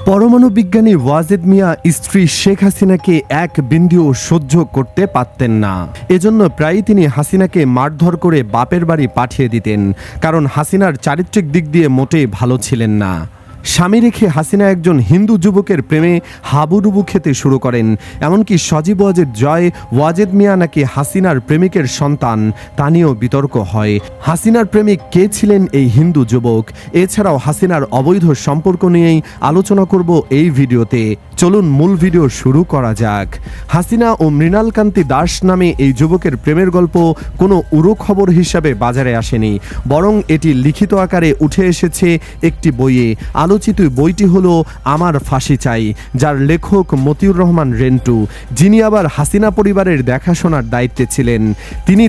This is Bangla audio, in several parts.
পরমাণু বিজ্ঞানী ওয়াজেদ মিয়া স্ত্রী শেখ হাসিনাকে এক বিন্দুও সহ্য করতে পারতেন না। এজন্য প্রায়ই তিনি হাসিনাকে মারধর করে বাপের বাড়ি পাঠিয়ে দিতেন, কারণ হাসিনার চারিত্রিক দিক দিয়ে মোটেই ভালো ছিলেন না। স্বামী রেখে হাসিনা একজন হিন্দু যুবকের প্রেমে হাবুডুবু খেতে শুরু করেন। এমনকি সজীব ওয়াজেদ জয় ওয়াজেদ মিয়া নাকি হাসিনার প্রেমিকের সন্তান তা নিয়েও বিতর্ক হয়। হাসিনার প্রেমিক কে ছিলেন এই হিন্দু যুবক? এছাড়াও হাসিনার অবৈধ সম্পর্ক নিয়েই আলোচনা করব এই ভিডিওতে। চলুন মূল ভিডিও শুরু করা যাক। হাসিনা ও মৃণালকান্তি দাস নামে এই যুবকের প্রেমের গল্প কোনো উড়ো খবর হিসাবে বাজারে আসেনি, বরং এটি লিখিত আকারে উঠে এসেছে একটি বইয়ে। আলোচিত বইটি হলো আমার ফাঁসি চাই, যার লেখক মতিউর রহমান রেন্টু, যিনি আবার হাসিনা পরিবারের দেখাশোনার দায়িত্বে ছিলেন। তিনি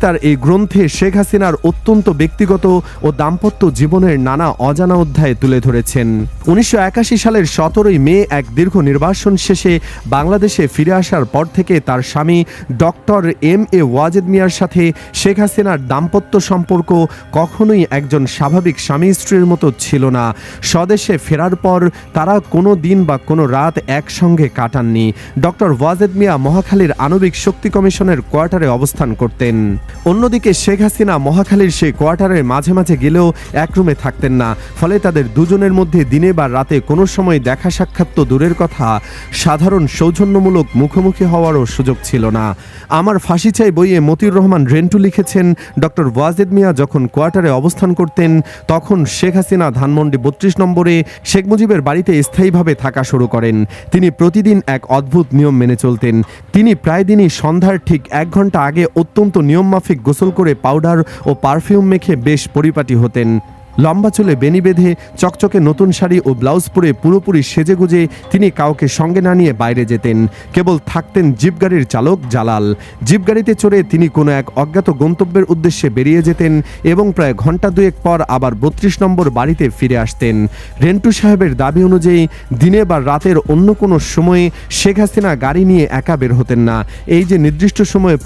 তার এই গ্রন্থে শেখ হাসিনার অত্যন্ত ব্যক্তিগত ও দাম্পত্য জীবনের নানা অজানা অধ্যায় তুলে ধরেছেন। 1981 সালের 17 মে এক দীর্ঘ নির্বাসন শেষে বাংলাদেশে ফিরে আসার পর থেকে তার স্বামী ডক্টর এম.এ. ওয়াজেদ মিয়ার সাথে শেখ হাসিনার দাম্পত্য সম্পর্ক কখনোই একজন স্বাভাবিক স্বামী স্ত্রীর মতো ছিল না। স্বদেশে ফেরার পর তারা কোনো দিন বা কোনো রাত একসঙ্গে কাটাননি। ডক্টর ওয়াজেদ মিয়া মহাখালীর আণবিক শক্তি কমিশনের কোয়ার্টারে অবস্থান করতেন। অন্যদিকে শেখ হাসিনা মহাখালীর সেই কোয়ার্টারের মাঝে মাঝে গেলেও এক রুমে থাকতেন না। ফলে তাদের দুজনের মধ্যে দিনে বা রাতে কোনো সময় দেখা সাক্ষাৎ তো দূরের কথা, সাধারণ সৌজন্যমূলক মুখোমুখি হওয়ারও সুযোগ ছিল না। আমার ফাঁসি চাই বইয়ে মতিউর রহমান রেন্টু লিখেছেন, ডক্টর ওয়াজেদ মিয়া যখন কোয়ার্টারে অবস্থান করতেন তখন শেখ হাসিনা ধানমন্ডি 32 নম্বরে শেখ মুজিবের বাড়িতে স্থায়ীভাবে থাকা শুরু করেন। তিনি প্রতিদিন এক অদ্ভুত নিয়ম মেনে চলতেন। তিনি প্রায় দিনই সন্ধ্যার ঠিক 1 ঘন্টা আগে অত্যন্ত নিয়মমাফিক গোসল করে পাউডার ও পারফিউম মেখে বেশ পরিপাটি হতেন। লম্বা চুলে বেনি বেঁধে চকচকে নতুন শাড়ি ও ব্লাউজ পরে পুরোপুরি সেজেগুজে তিনি কাউকে সঙ্গে না নিয়ে বাইরে যেতেন। কেবল থাকতেন জিপ গাড়ির চালক জালাল। জিপ গাড়িতে চড়ে তিনি কোনো এক অজ্ঞাত গন্তব্যের উদ্দেশ্যে বেরিয়ে যেতেন এবং প্রায় ঘন্টা দুয়েক পর আবার 32 নম্বর বাড়িতে ফিরে আসতেন। রেন্টু সাহেবের দাবি অনুযায়ী দিনে বা রাতের অন্য কোনো সময়ে শেখ হাসিনা গাড়ি নিয়ে একা বের হতেন না। এই যে নির্দিষ্ট সময়ে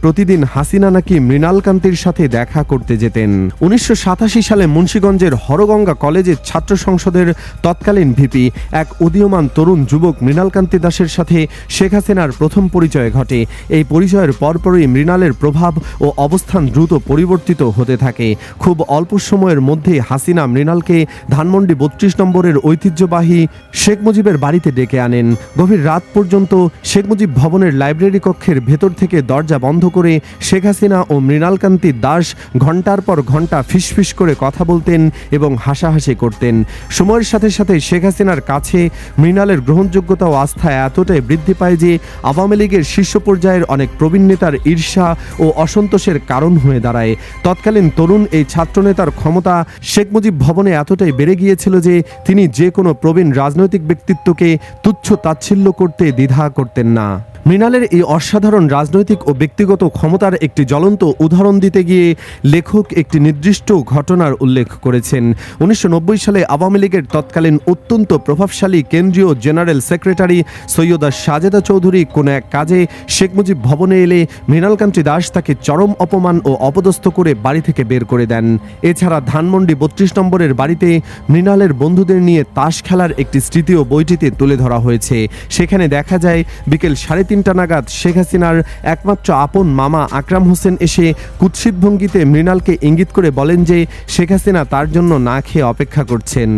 প্রতিদিন হাসিনা নাকি মৃণালকান্তির সাথে দেখা করতে যেতেন। 1987 সালে মুন্সিগঞ্জের হরগঙ্গা কলেজের ছাত্র সংসদের তৎকালীন ভিপি এক উদীয়মান তরুণ যুবক মৃণালকান্তি দাসের সাথে শেখ হাসিনার প্রথম পরিচয় ঘটে। এই পরিচয়ের পরপরই মৃণালের প্রভাব ও অবস্থান দ্রুত পরিবর্তিত হতে থাকে। খুব অল্প সময়ের মধ্যেই হাসিনা মৃণালকে ধানমন্ডি 32 নম্বরের ঐতিহ্যবাহী শেখ মুজিবের বাড়িতে ডেকে আনেন। গভীর রাত পর্যন্ত শেখ মুজিব ভবনের লাইব্রেরি কক্ষের ভেতর থেকে দরজা বন্ধ করে শেখ হাসিনা ও মৃণালকান্তি দাস ঘন্টার পর ঘন্টা ফিসফিস করে কথা বলতেন এবং হাসাহাসি করতেন। সময়ের সাথে সাথে শেখ হাসিনার কাছে মৃণালের গ্রহণযোগ্যতা ও আস্থা এতটাই বৃদ্ধি পায় যে আওয়ামী লীগের শীর্ষ পর্যায়ের অনেক প্রবীণ নেতার ঈর্ষা ও অসন্তোষের কারণ হয়ে দাঁড়ায়। তৎকালীন তরুণ এই ছাত্রনেতার ক্ষমতা শেখ মুজিব ভবনে এতটাই বেড়ে গিয়েছিল যে তিনি যে কোনো প্রবীণ রাজনৈতিক ব্যক্তিত্বকে তুচ্ছ তাচ্ছিল্য করতে দ্বিধা করতেন না। মৃণালের এই অসাধারণ রাজনৈতিক ও ব্যক্তিগত ক্ষমতার একটি জ্বলন্ত উদাহরণ দিতে গিয়ে লেখক একটি নির্দিষ্ট ঘটনার উল্লেখ করেছেন। 1990 সালে আওয়ামী লীগের তৎকালীন অত্যন্ত প্রভাবশালী কেন্দ্রীয় জেনারেল সেক্রেটারি সৈয়দা সাজেদা চৌধুরী কোনো এক কাজে শেখ মুজিব ভবনে এলে মৃণালকান্তি দাস তাকে চরম অপমান ও অপদস্থ করে বাড়ি থেকে বের করে দেন। এছাড়া ধানমন্ডি 32 নম্বরের বাড়িতে মৃণালের বন্ধুদের নিয়ে তাস খেলার একটি স্মৃতিও বইটিতে তুলে ধরা হয়েছে। সেখানে দেখা যায় বিকেল 3:30 নাগাদ শেখ হাসিনার একমাত্র আপন মামা আকরাম হোসেন এসে কুৎসিত ভঙ্গিতে মৃণালকে ইঙ্গিত করে বলেন যে শেখ হাসিনা তার জন্য না খেয়ে অপেক্ষা করছেন।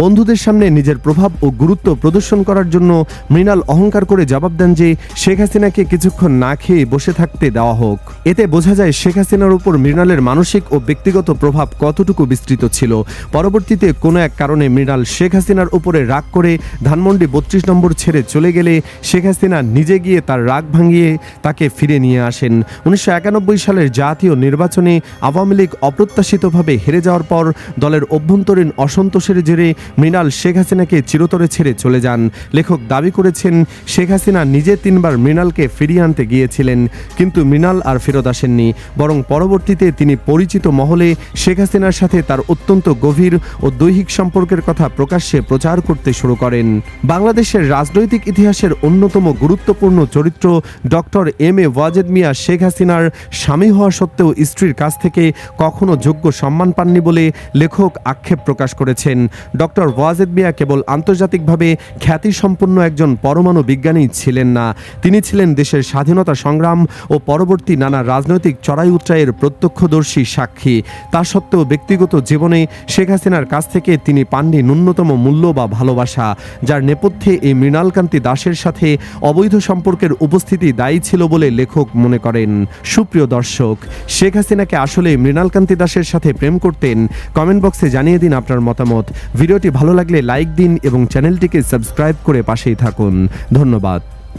বন্ধুদের সামনে নিজের প্রভাব ও গুরুত্ব প্রদর্শন করার জন্য মৃণাল অহংকার করে জবাব দেন যে শেখ হাসিনাকে কিছুক্ষণ না খেয়ে বসে থাকতে দেওয়া হোক। এতে বোঝা যায় শেখ হাসিনার উপর মৃণালের মানসিক ও ব্যক্তিগত প্রভাব কতটুকু বিস্তৃত ছিল। পরবর্তীতে কোনো এক কারণে মৃণাল শেখ হাসিনার উপরে রাগ করে ধানমন্ডি 32 নম্বর ছেড়ে চলে গেলে শেখ হাসিনা নিজে গিয়ে তার রাগ ভাঙিয়ে তাকে ফিরে নিয়ে আসেন। 1991 সালের জাতীয় নির্বাচনে আওয়ামী লীগ অপ্রত্যাশিতভাবে হেরে যাওয়ার পর দলের অভ্যন্তরীণ অসন্তোষের জেরে মৃণাল শেখ হাসিনাকে চিরতরে ছেড়ে চলে যান। লেখক দাবি করেছেন শেখ হাসিনা নিজে 3 বার মৃণালকে ফিরিয়ে আনতে গিয়েছিলেন, কিন্তু মৃণাল আর ফেরত আসেননি। বরং পরবর্তীতে তিনি পরিচিত মহলে শেখ হাসিনার সাথে তার অত্যন্ত গভীর ও দৈহিক সম্পর্কের কথা প্রকাশ্যে প্রচার করতে শুরু করেন। বাংলাদেশের রাজনৈতিক ইতিহাসের অন্যতম গুরুত্বপূর্ণ চরিত্র doctor M A Wazed Miah Sheikh হাসিনার স্বামী হওয়া সত্ত্বেও স্ত্রীর কাছ থেকে কখনো যোগ্য সম্মান পাননি বলে লেখক আক্ষেপ প্রকাশ করেছেন। ডক্টর ওয়াজেদ মিয়া কেবল আন্তর্জাতিকভাবে খ্যাতিসম্পন্ন একজন পরমাণু বিজ্ঞানী ছিলেন না, তিনি ছিলেন দেশের স্বাধীনতা সংগ্রাম ও পরবর্তী নানা রাজনৈতিক চড়াই উতরাইয়ের প্রত্যক্ষদর্শী সাক্ষী। তা সত্ত্বেও ব্যক্তিগত জীবনে শেখ হাসিনার কাছ থেকে তিনি পাননি ন্যূনতম মূল্য বা ভালোবাসা, যার নেপথ্যে এই মৃণালকান্তি দাসের সাথে অবৈধ সম্পর্কের উপস্থিতি দায়ী ছিল বলে লেখক মনে করেন। সুপ্রিয় দর্শক, শেখ হাসিনাকে আসলে মৃণালকান্তি দাসের সাথে প্রেম করতেন? কমেন্ট বক্সে জানিয়ে দিন আপনার মতামত। ভিডিওটি ভালো লাগলে লাইক দিন এবং চ্যানেলটিকে সাবস্ক্রাইব করে পাশেই থাকুন। ধন্যবাদ।